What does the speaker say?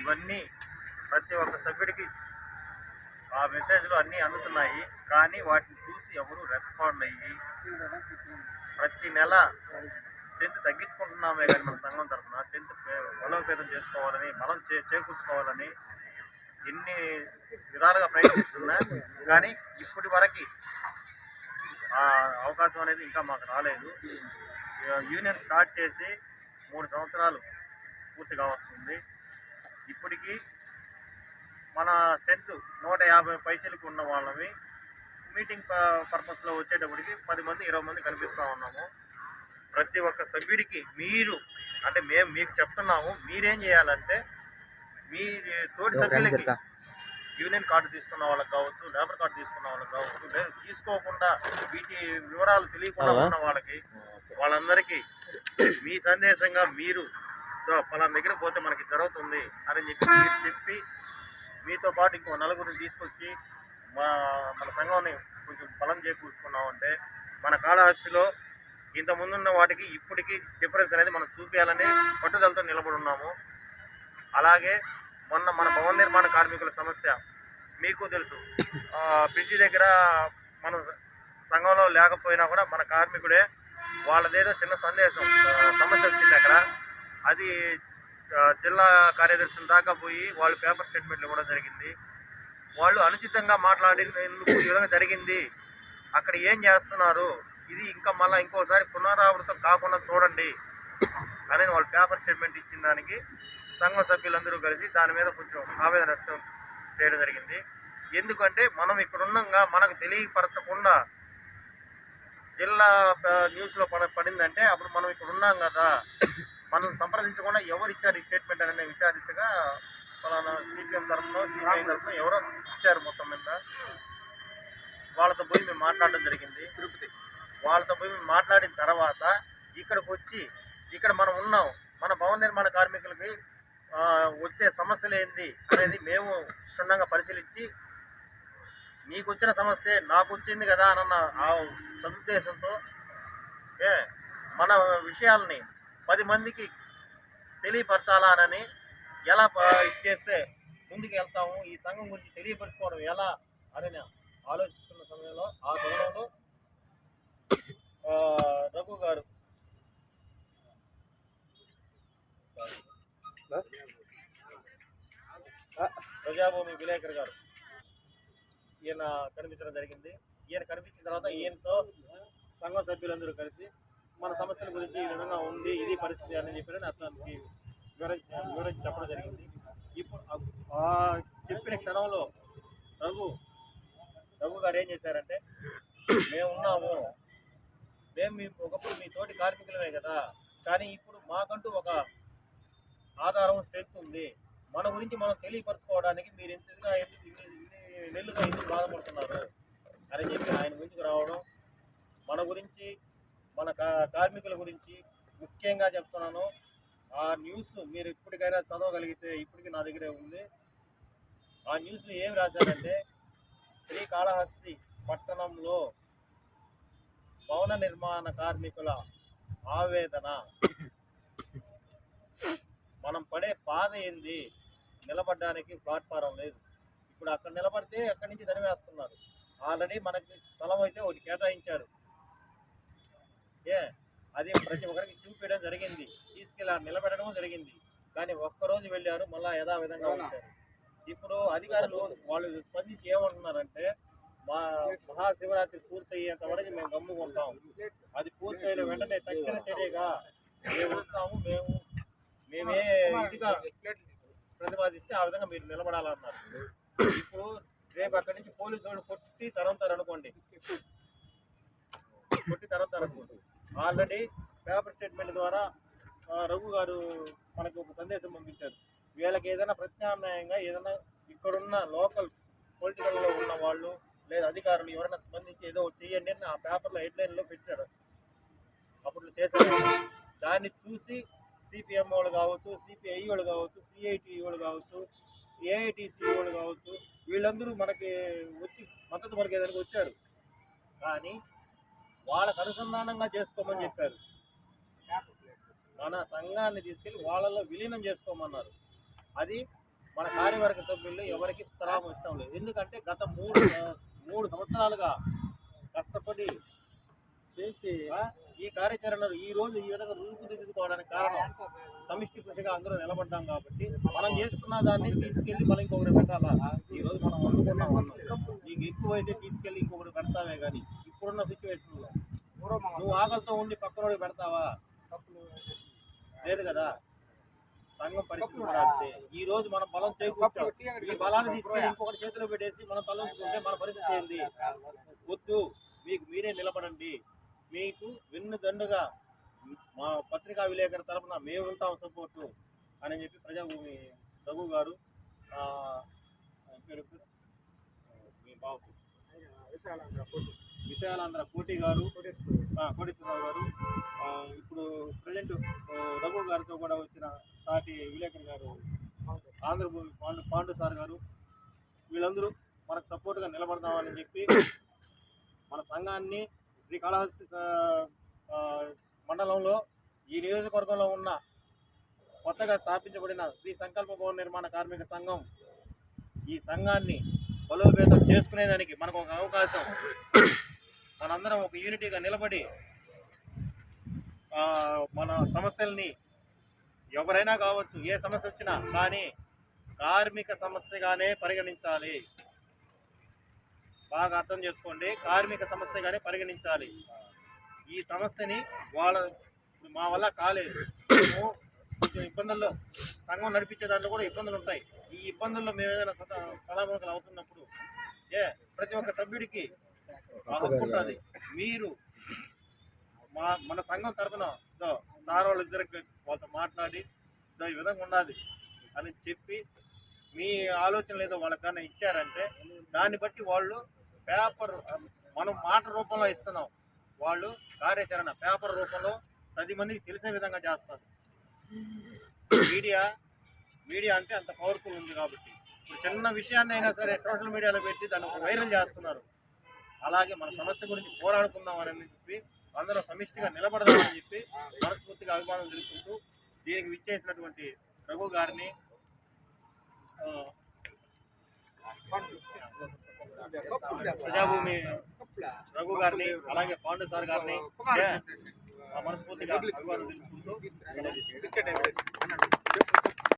ఇవన్నీ ప్రతి ఒక్క సభ్యుడికి ఆ మెసేజ్లు అన్నీ అందుతున్నాయి. కానీ వాటిని చూసి ఎవరు రెస్పాండ్ అయ్యి ప్రతి నెల స్ట్రెంత్ తగ్గించుకుంటున్నామే కానీ మన సంఘం తరఫున స్ట్రెంత్ బలోపేతం చేసుకోవాలని, బలం చేకూర్చుకోవాలని ఎన్ని విధాలుగా ప్రయత్నిస్తున్నా కానీ ఇప్పటి వరకు ఆ అవకాశం అనేది ఇంకా మాకు రాలేదు. యూనియన్ స్టార్ట్ చేసి 3 సంవత్సరాలు పూర్తిగా వస్తుంది. ఇప్పటికీ మన స్ట్రెంత్ 150 పైసలకు ఉన్న వాళ్ళవి మీటింగ్ పర్పస్లో వచ్చేటప్పటికి 10 మంది 20 మంది కనిపిస్తూ ఉన్నాము. ప్రతి ఒక్క సభ్యుడికి మీరు అంటే మేము మీకు చెప్తున్నాము, మీరేం చేయాలంటే మీ తోటి సభ్యులకి యూనియన్ కార్డు తీసుకున్న వాళ్ళకి కావచ్చు, లేబర్ కార్డు తీసుకున్న వాళ్ళకి కావచ్చు, లేదు తీసుకోకుండా వీటి వివరాలు తెలియకుండా ఉన్న వాళ్ళందరికీ మీ సందేశంగా మీరు పలానా దగ్గర పోతే మనకి జరుగుతుంది అని చెప్పి మీతో పాటు ఇంకో నలుగురిని తీసుకొచ్చి మన సంఘాన్ని కొంచెం బలం చేకూర్చుకున్నామంటే మన కాళహస్తిలో ఇంత ముందున్న వాటికి ఇప్పటికీ డిఫరెన్స్ అనేది మనం చూపించాలని పట్టుదలతో నిలబడి ఉన్నాము. అలాగే మొన్న మన భవన నిర్మాణ కార్మికుల సమస్య మీకు తెలుసు. బ్రిడ్జి దగ్గర మన సంఘంలో లేకపోయినా కూడా మన కార్మికుడే వాళ్ళదేదో చిన్న సమస్య వచ్చింది అక్కడ. అది జిల్లా కార్యదర్శుల దాకా పోయి వాళ్ళు పేపర్ స్టేట్మెంట్లు ఇవ్వడం జరిగింది. వాళ్ళు అనుచితంగా మాట్లాడినందుకు ఈ విధంగా జరిగింది, అక్కడ ఏం చేస్తున్నారు, ఇది ఇంకా మళ్ళీ ఇంకోసారి పునరావృతం కాకుండా చూడండి అని వాళ్ళు పేపర్ స్టేట్మెంట్ ఇచ్చిన దానికి సంఘ సభ్యులందరూ కలిసి దాని మీద కొంచెం ఆవేదన వ్యక్తం చేయడం జరిగింది. ఎందుకంటే మనం ఇక్కడ ఉన్నాగా మనకు తెలియపరచకుండా జిల్లా న్యూస్లో పడిందంటే అప్పుడు మనం ఇక్కడ ఉన్నాం కదా, మనం సంప్రదించకుండా ఎవరు ఇచ్చారు ఈ స్టేట్మెంట్ అనేది విచారించగా ఫలానా సిపిఎం తరఫున సిపిఐ తరఫున ఎవరో ఇచ్చారు. మొత్తం మీద వాళ్ళతో పోయి మేము మాట్లాడడం జరిగింది. తిరుపతి వాళ్ళతో పోయి మేము మాట్లాడిన తర్వాత ఇక్కడికి వచ్చి ఇక్కడ మనం ఉన్నాం, మన భవన నిర్మాణ కార్మికులకి వచ్చే సమస్యలు ఏంది అనేది మేము క్షుణ్ణంగా పరిశీలించి నీకు వచ్చిన సమస్య నాకు వచ్చింది కదా అన్న ఆ సదుద్దేశంతో మన విషయాల్ని 10 మందికి తెలియపరచాలని ఎలా చేస్తే ముందుకు వెళ్తాము, ఈ సంఘం గురించి తెలియపరచుకోవడం ఎలా అని ఆలోచిస్తున్న సమయంలో ఆ తరుణంలో రఘు గారు ప్రజాభూమి విలేకరు గారు ఈయన కనిపించడం జరిగింది. ఈయన కనిపించిన తర్వాత ఈయనతో సంఘ సభ్యులందరూ కలిసి మన సమస్యల గురించి ఈ విధంగా ఉంది, ఇది పరిస్థితి అని చెప్పి అతనికి వివరించి చెప్పడం జరిగింది. ఇప్పుడు చెప్పిన క్షణంలో రఘు గారు ఏం చేశారంటే, మేము ఉన్నాము, మేము ఒకప్పుడు మీ తోటి కార్మికులమే కదా, కానీ ఇప్పుడు మాకంటూ ఒక ఆధారం స్ట్రెంత్ ఉంది, మన గురించి మనం తెలియపరచుకోవడానికి మీరు ఎంతగా నెల్లుగా ఎందుకు బాధపడుతున్నారు అని చెప్పి ఆయన ముందుకు రావడం, మన గురించి మన కార్మికుల గురించి ముఖ్యంగా చెప్తున్నాను. ఆ న్యూస్ మీరు ఇప్పటికైనా చదవగలిగితే ఇప్పటికీ నా దగ్గరే ఉంది. ఆ న్యూస్లో ఏమి రాశారంటే, శ్రీకాళహస్తి పట్టణంలో భవన నిర్మాణ కార్మికుల ఆవేదన, మనం పడే బాధ ఏంది, నిలబడడానికి ప్లాట్ఫారం లేదు, ఇప్పుడు అక్కడ నిలబడితే అక్కడి నుంచి తరివేస్తున్నారు, ఆల్రెడీ మనకి స్థలం అయితే ఒకటి కేటాయించారు, అది ప్రతి ఒక్కరికి చూపించడం జరిగింది, తీసుకెళ్ళి నిలబెట్టడం జరిగింది, కానీ ఒక్కరోజు వెళ్ళారు మళ్ళీ యథావిధంగా వచ్చారు. ఇప్పుడు అధికారులు వాళ్ళు స్పందించి ఏమంటున్నారంటే, మహాశివరాత్రి పూర్తయ్యేంత వరకు మేము గమ్ముకుంటాం, అది పూర్తయిన వెంటనే తక్షణ చర్యగా మేము వస్తాము, మేమే ఇదిగా ప్రతిపాదిస్తే ఆ విధంగా మీరు నిలబడాలన్నారు. ఇప్పుడు రేపు అక్కడి నుంచి పోలీసు వాళ్ళు కొట్టి తరంతారు అనుకోండి, ఆల్రెడీ పేపర్ స్టేట్మెంట్ ద్వారా రఘు గారు మనకు ఒక సందేశం పంపించారు. వీళ్ళకి ఏదైనా ప్రత్యామ్నాయంగా ఏదైనా ఇక్కడున్న లోకల్ పొలిటికల్లో ఉన్న వాళ్ళు లేదా అధికారులు ఎవరైనా స్పందించి ఏదో చేయండి అని ఆ పేపర్లో హెడ్లైన్లో పెట్టారు. అప్పుడు చేశారు. దాన్ని చూసి సిపిఎం వాళ్ళు కావచ్చు, సిపిఐ వాళ్ళు కావచ్చు, సిఐటి వాళ్ళు కావచ్చు, ఏఐటిసి వాళ్ళు కావచ్చు, వీళ్ళందరూ మనకి వచ్చి మద్దతు పలికేదానికి వచ్చారు. కానీ వాళ్ళకు అనుసంధానంగా చేసుకోమని చెప్పారు. మన సంఘాన్ని తీసుకెళ్ళి వాళ్ళలో విలీనం చేసుకోమన్నారు. అది మన కార్యవర్గ సభ్యులు ఎవరికి స్థిరామం ఇష్టం లేదు. ఎందుకంటే గత మూడు సంవత్సరాలుగా కష్టపడి చేసి ఈ కార్యాచరణలు ఈ రోజు ఈ విధంగా రూపుదిద్దుకోవడానికి కారణం సమిష్టి కృషిగా అందరూ నిలబడ్డాం కాబట్టి మనం చేసుకున్న దాన్ని తీసుకెళ్లి మనం ఇంకొకటి పెట్టాలా. ఈ రోజు మనం వండుకున్నాం, నీకు ఎక్కువైతే తీసుకెళ్లి ఇంకొకటి పెడతావే కానీ ఇప్పుడున్న సిచ్యువేషన్ లో నువ్వు ఆకలితో ఉండి పక్కనోడికి పెడతావా? లేదు కదా. సంఘం పరిస్థితి కూడా అంతే. ఈ రోజు మనం బలం చేకూర్చాం, ఈ బలాన్ని తీసుకెళ్ళి ఇంకొకటి చేతిలో పెట్టేసి మనం తలంచుకుంటే మన పరిస్థితి ఏంది? వద్దు, మీకు మీరే నిలబడండి, మీకు వెన్నుదండుగా మా పత్రికా విలేకరుల తరఫున మేము ఉంటాం సపోర్టు అని చెప్పి ప్రజాభూమి రఘు గారు, పేరు మీ బాబు విశాలాంధ్ర కోటి గారు, కోటేశ్వరరావు గారు, ఇప్పుడు ప్రజెంట్ రఘు గారితో కూడా వచ్చిన సాటి విలేకరు గారు ఆంధ్రభూమి పాండు సార్ గారు, వీళ్ళందరూ మనకు సపోర్ట్గా నిలబడదామని చెప్పి మన సంఘాన్ని శ్రీకాళహస్తి మండలంలో ఈ నియోజకవర్గంలో ఉన్న కొత్తగా స్థాపించబడిన శ్రీ సంకల్ప భవన నిర్మాణ కార్మిక సంఘం ఈ సంఘాన్ని బలోపేతం చేసుకునేదానికి మనకు ఒక అవకాశం. మనందరం ఒక యూనిటీగా నిలబడి మన సమస్యల్ని ఎవరైనా కావచ్చు, ఏ సమస్య వచ్చినా కానీ కార్మిక సమస్యగానే పరిగణించాలి. బాగా అర్థం చేసుకోండి, కార్మిక సమస్యగానే పరిగణించాలి. ఈ సమస్యని మా వల్ల కాలేదు, కొంచెం ఇబ్బందుల్లో సంఘం నడిపించే దాంట్లో కూడా ఇబ్బందులు ఉంటాయి. ఈ ఇబ్బందుల్లో మేము ఏదైనా కళామూలకలు అవుతున్నప్పుడు ప్రతి ఒక్క సభ్యుడికి హక్కు ఉంటుంది. మీరు మన సంఘం తరఫున సార్ వాళ్ళిద్దరికి వాళ్ళతో మాట్లాడి ఈ విధంగా ఉన్నది అని చెప్పి మీ ఆలోచనలు ఏదో వాళ్ళకన్నా ఇచ్చారంటే దాన్ని బట్టి వాళ్ళు పేపర్, మనం మాట రూపంలో ఇస్తున్నాం, వాళ్ళు కార్యాచరణ పేపర్ రూపంలో 10 మందికి తెలిసే విధంగా చేస్తారు. మీడియా అంటే అంత పవర్ఫుల్ ఉంది కాబట్టి ఇప్పుడు చిన్న విషయాన్ని అయినా సరే సోషల్ మీడియాలో పెట్టి దాన్ని వైరల్ చేస్తున్నారు. అలాగే మన సమస్య గురించి పోరాడుకుందామని చెప్పి అందరూ సమిష్టిగా నిలబడదామని చెప్పి మనస్ఫూర్తిగా అభిమానం తెలుపుకుంటూ దీనికి విచ్చేసినటువంటి రఘు గారిని, ప్రజాభూమి రఘు గారిని, అలాగే పాండు సార్ గారిని మనస్ఫూర్తిగా అభిమానం తెలుపుకుంటూ